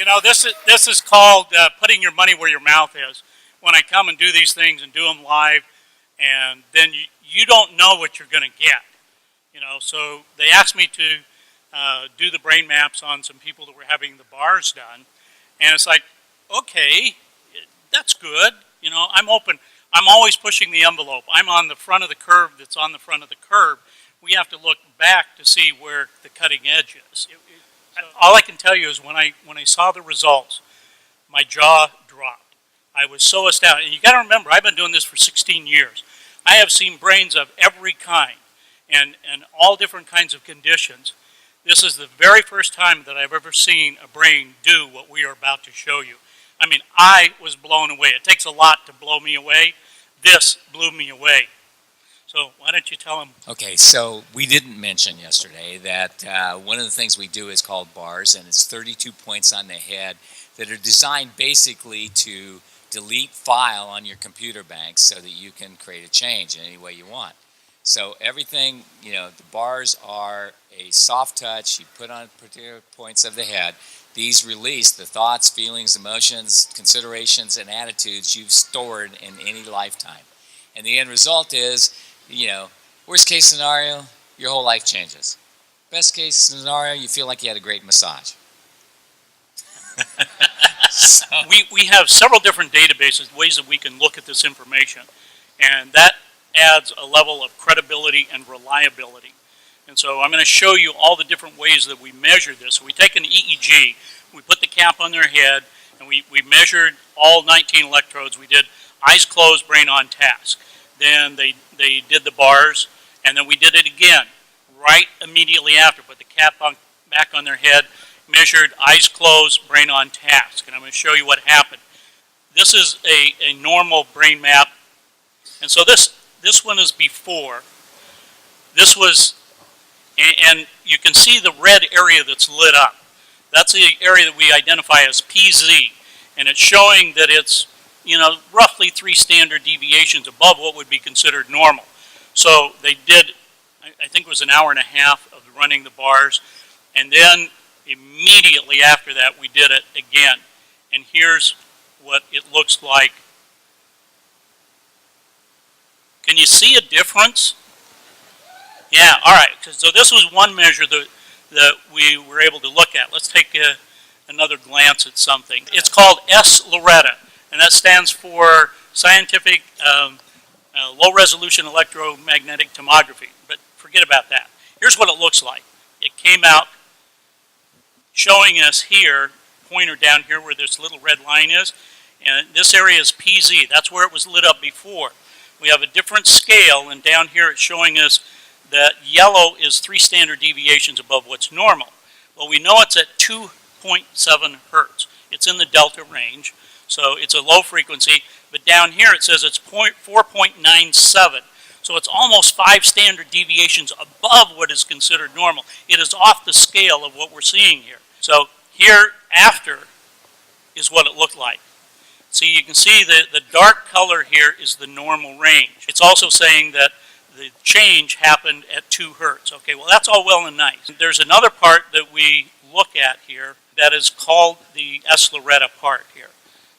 You know, this is called putting your money where your mouth is. When I come and do these things and do them live, and then you don't know what you're going to get. You know, so they asked me to do the brain maps on some people that were having the bars done, and it's like, okay, that's good. You know, I'm open. I'm always pushing the envelope. I'm on the front of the curve that's on the front of the curve. We have to look back to see where the cutting edge is. All I can tell you is when I saw the results, my jaw dropped. I was so astounded. And you got to remember, I've been doing this for 16 years. I have seen brains of every kind and all different kinds of conditions. This is the very first time that I've ever seen a brain do what we are about to show you. I mean, I was blown away. It takes a lot to blow me away. This blew me away. So why don't you tell them? Okay, so we didn't mention yesterday that one of the things we do is called bars, and it's 32 points on the head that are designed basically to delete file on your computer bank so that you can create a change in any way you want. So everything, you know, the bars are a soft touch. You put on particular points of the head. These release the thoughts, feelings, emotions, considerations, and attitudes you've stored in any lifetime. And the end result is, you know, worst case scenario, your whole life changes. Best case scenario, you feel like you had a great massage. So. We have several different databases, ways that we can look at this information, and that adds a level of credibility and reliability. And so I'm going to show you all the different ways that we measure this. So we take an EEG, we put the cap on their head, and we measured all 19 electrodes. We did eyes closed, brain on task. Then they did the bars, and then we did it again right immediately after. Put the cap back on their head, measured eyes closed, brain on task. And I'm going to show you what happened. This is a normal brain map. And so this one is before. This was, and you can see the red area that's lit up. That's the area that we identify as PZ. And it's showing that it's, you know, roughly 3 standard deviations above what would be considered normal. So they did, I think it was an hour and a half of running the bars, and then immediately after that we did it again. And here's what it looks like. Can you see a difference? Yeah, all right. So this was one measure that we were able to look at. Let's take another glance at something. It's called S-Loretta. And that stands for Scientific Low-Resolution Electromagnetic Tomography. But forget about that. Here's what it looks like. It came out showing us here, pointer down here where this little red line is, and this area is PZ. That's where it was lit up before. We have a different scale, and down here it's showing us that yellow is 3 standard deviations above what's normal. Well, we know it's at 2.7 hertz. It's in the delta range. So it's a low frequency, but down here it says it's 4.97. So it's almost 5 standard deviations above what is considered normal. It is off the scale of what we're seeing here. So here after is what it looked like. See, you can see the dark color here is the normal range. It's also saying that the change happened at 2 hertz. Okay, well that's all well and nice. There's another part that we look at here that is called the S-Loretta part here.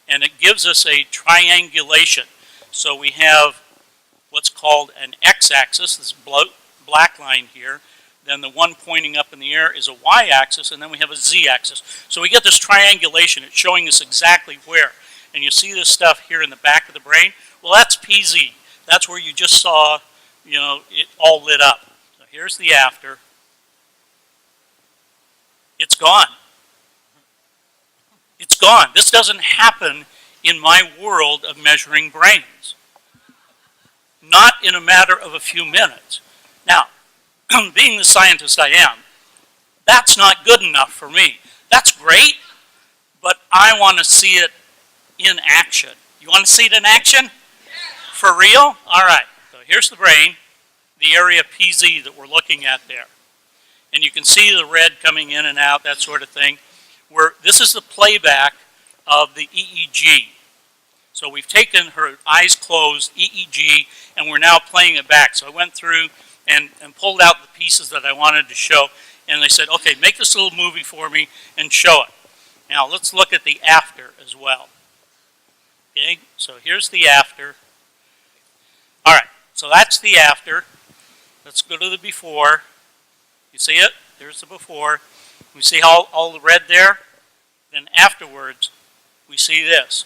And it gives us a triangulation. So we have what's called an x-axis, this black line here. Then the one pointing up in the air is a y-axis, and then we have a z-axis. So we get this triangulation. It's showing us exactly where. And you see this stuff here in the back of the brain. Well, that's PZ. That's where you just saw, you know, it all lit up. So here's the after. It's gone. It's gone. This doesn't happen in my world of measuring brains. Not in a matter of a few minutes. Now, being the scientist I am, that's not good enough for me. That's great, but I want to see it in action. You want to see it in action? For real? All right. So here's the brain, the area PZ that we're looking at there. And you can see the red coming in and out, that sort of thing. This is the playback of the EEG. So we've taken her eyes closed EEG, and we're now playing it back. So I went through and pulled out the pieces that I wanted to show, and they said, okay, make this little movie for me and show it. Now let's look at the after as well. Okay, so here's the after. All right, so that's the after. Let's go to the before. You see it? There's the before. We see all the red there. Then afterwards, we see this.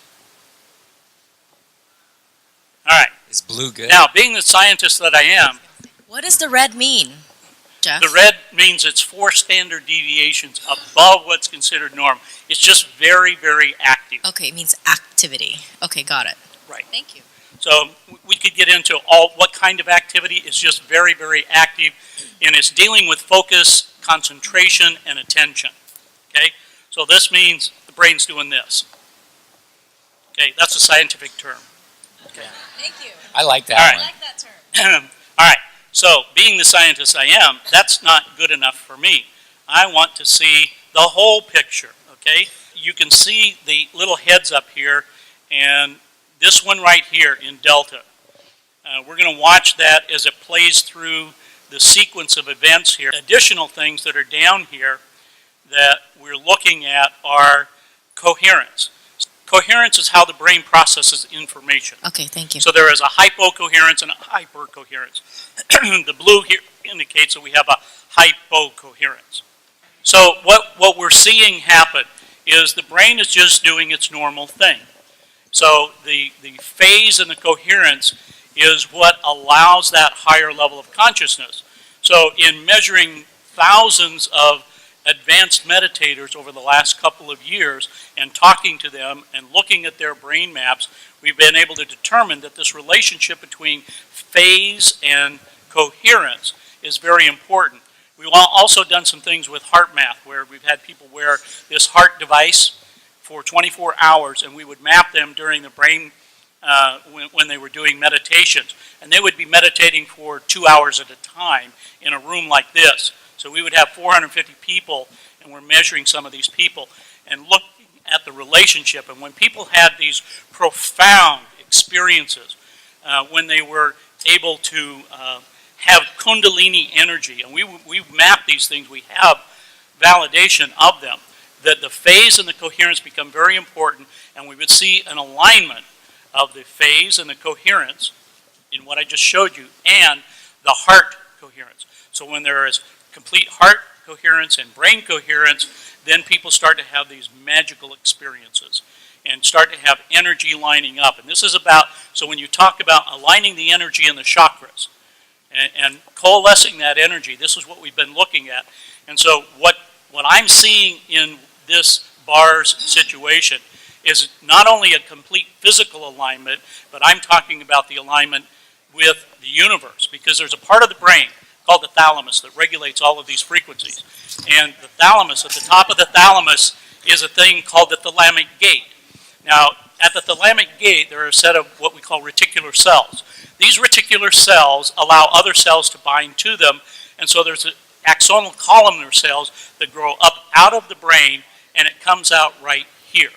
All right. Is blue good? Now, being the scientist that I am, What does the red mean, Jeff? the red means it's 4 standard deviations above what's considered normal. It's just very, very active. Okay, it means activity. Okay, got it. Right. Thank you. So we could get into what kind of activity. It's just very, very active, and it's dealing with focus, concentration, and attention. Okay? So this means the brain's doing this. Okay, that's a scientific term. Okay. Thank you. I like that All I right. one. like that term. All right, so being the scientist I am, that's not good enough for me. I want to see the whole picture, okay? You can see the little heads up here, and this one right here in delta. We're going to watch that as it plays through the sequence of events here. Additional things that are down here that we're looking at are coherence. Coherence is how the brain processes information. Okay, thank you. So there is a hypocoherence and a hypercoherence. The blue here indicates that we have a hypocoherence. So what we're seeing happen is the brain is just doing its normal thing. So the phase and the coherence is what allows that higher level of consciousness. So in measuring thousands of advanced meditators over the last couple of years and talking to them and looking at their brain maps, we've been able to determine that this relationship between phase and coherence is very important. We've also done some things with heart math where we've had people wear this heart device for 24 hours, and we would map them during the brain when they were doing meditations. And they would be meditating for 2 hours at a time in a room like this. So we would have 450 people, and we're measuring some of these people and looking at the relationship. And when people had these profound experiences, when they were able to have kundalini energy, and we map these things, we have validation of them, that the phase and the coherence become very important, and we would see an alignment of the phase and the coherence in what I just showed you, and the heart coherence. So when there is complete heart coherence and brain coherence, then people start to have these magical experiences and start to have energy lining up. And this is about, so when you talk about aligning the energy in the chakras and coalescing that energy, this is what we've been looking at. And so what I'm seeing in this Barras situation is not only a complete physical alignment, but I'm talking about the alignment with the universe, because there's a part of the brain called the thalamus that regulates all of these frequencies. And the thalamus, at the top of the thalamus, is a thing called the thalamic gate. Now, at the thalamic gate, there are a set of what we call reticular cells. These reticular cells allow other cells to bind to them, and so there's axonal columnar cells that grow up out of the brain, and it comes out right here.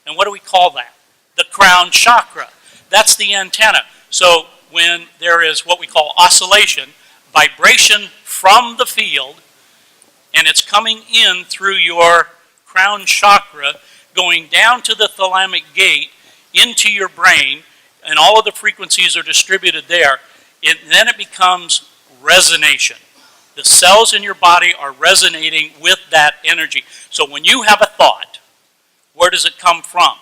And what do we call that? The crown chakra. That's the antenna. So when there is what we call oscillation, vibration from the field, and it's coming in through your crown chakra, going down to the thalamic gate, into your brain, and all of the frequencies are distributed there, then it becomes resonation. The cells in your body are resonating with that energy. So when you have a thought, where does it come from?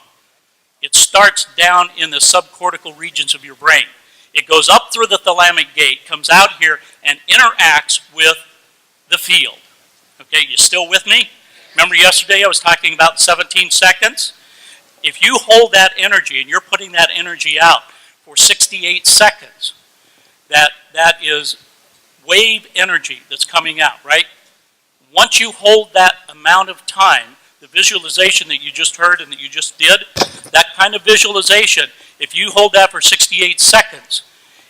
It starts down in the subcortical regions of your brain. It goes up through the thalamic gate, comes out here, and interacts with the field. Okay, you still with me? Remember yesterday I was talking about 17 seconds? If you hold that energy and you're putting that energy out for 68 seconds, that is wave energy that's coming out, right? Once you hold that amount of time, the visualization that you just heard and that you just did, that kind of visualization, if you hold that for 68 seconds,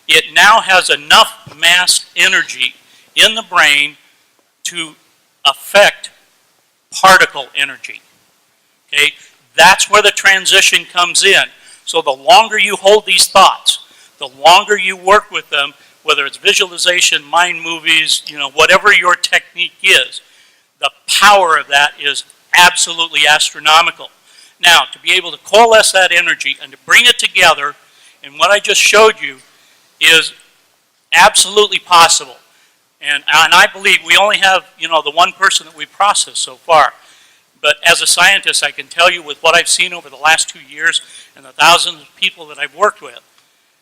it now has enough mass energy in the brain to affect particle energy. Okay? That's where the transition comes in. So the longer you hold these thoughts, the longer you work with them, whether it's visualization, mind movies, whatever your technique is, the power of that is absolutely astronomical. Now, to be able to coalesce that energy and to bring it together, and what I just showed you is absolutely possible. And I believe we only have, the one person that we processed so far. But as a scientist, I can tell you with what I've seen over the last 2 years and the thousands of people that I've worked with,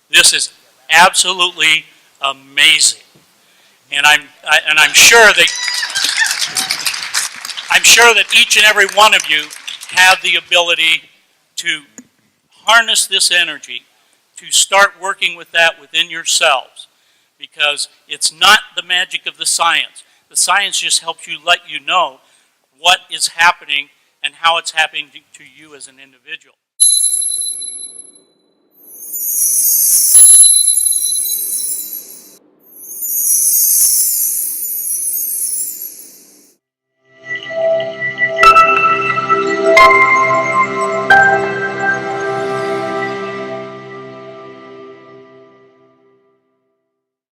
this is absolutely amazing. And I'm sure that each and every one of you have the ability to harness this energy, to start working with that within yourselves, because it's not the magic of the science. The science just helps you let you know what is happening and how it's happening to you as an individual.